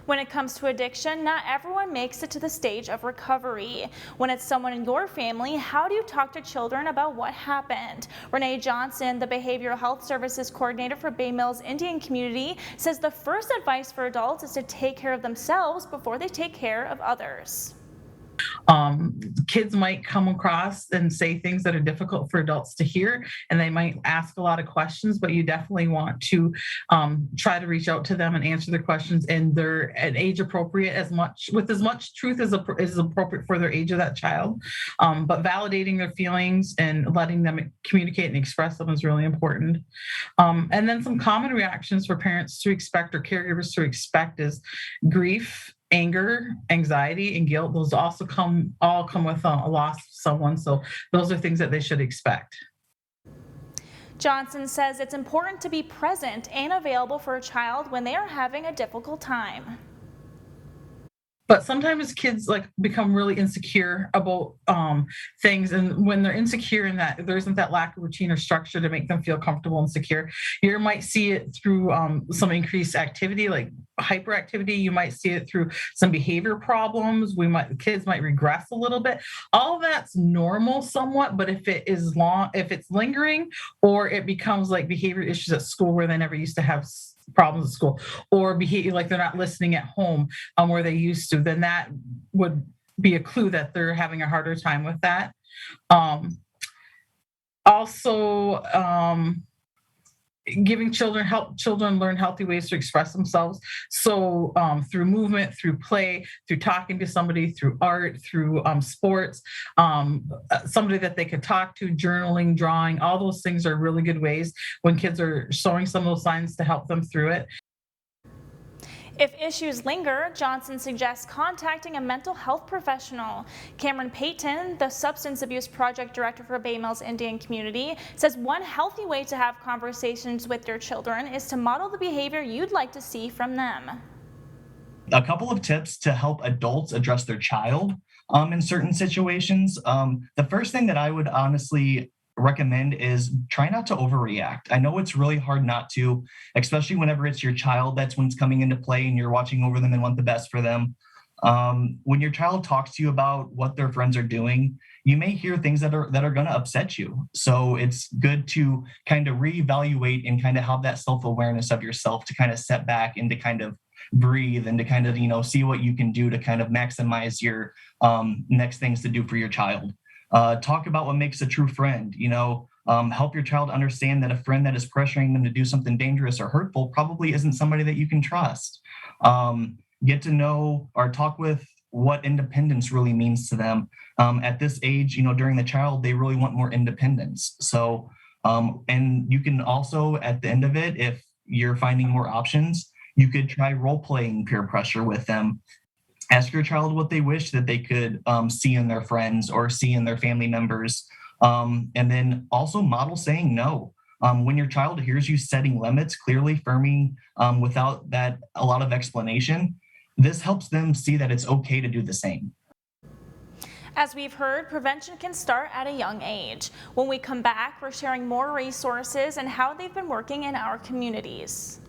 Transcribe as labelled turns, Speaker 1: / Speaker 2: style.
Speaker 1: When it comes to addiction, not everyone makes it to the stage of recovery. When it's someone in your family, how do you talk to children about what happened? Renee Johnson, the Behavioral Health Services Coordinator for Bay Mills Indian Community, says the first advice for adults is to take care of themselves before they take care of others.
Speaker 2: Kids might come across and say things that are difficult for adults to hear, and they might ask a lot of questions, but you definitely want to try to reach out to them and answer their questions, and they're at age appropriate, as much truth as is appropriate for their age of that child. But validating their feelings and letting them communicate and express them is really important. And then some common reactions for parents to expect or caregivers to expect is grief, anger, anxiety, and guilt. Those also all come with a loss of someone. So those are things that they should expect.
Speaker 1: Johnson says it's important to be present and available for a child when they are having a difficult time.
Speaker 2: But sometimes kids become really insecure about things, and when they're insecure in that there isn't that lack of routine or structure to make them feel comfortable and secure, you might see it through some increased activity like hyperactivity. You might see it through some behavior problems. Kids might regress a little bit. All of that's normal somewhat, but if it's lingering, or it becomes like behavior issues at school where they never used to have problems at school, or behavior like they're not listening at home where they used to, then that would be a clue that they're having a harder time with that. Also, giving help children learn healthy ways to express themselves. So through movement, through play, through talking to somebody, through art, through sports, somebody that they could talk to, journaling, drawing, all those things are really good ways when kids are showing some of those signs to help them through it.
Speaker 1: If issues linger, Johnson suggests contacting a mental health professional. Cameron Payton, the Substance Abuse Project Director for Bay Mills Indian Community, says one healthy way to have conversations with your children is to model the behavior you'd like to see from them.
Speaker 3: A couple of tips to help adults address their child in certain situations. The first thing that I would honestly recommend is try not to overreact. I know it's really hard not to, especially whenever it's your child. That's when it's coming into play and you're watching over them and want the best for them. When your child talks to you about what their friends are doing, you may hear things that are going to upset you. So it's good to kind of reevaluate and kind of have that self-awareness of yourself to kind of step back and to kind of breathe and to kind of, see what you can do to kind of maximize your next things to do for your child. Talk about what makes a true friend. Help your child understand that a friend that is pressuring them to do something dangerous or hurtful probably isn't somebody that you can trust. Get to know or talk with what independence really means to them. At this age, during the child, they really want more independence. So, and you can also, at the end of it, if you're finding more options, you could try role-playing peer pressure with them. Ask your child what they wish that they could see in their friends or see in their family members. And then also model saying no. When your child hears you setting limits, clearly firming without a lot of explanation, this helps them see that it's okay to do the same.
Speaker 1: As we've heard, prevention can start at a young age. When we come back, we're sharing more resources and how they've been working in our communities.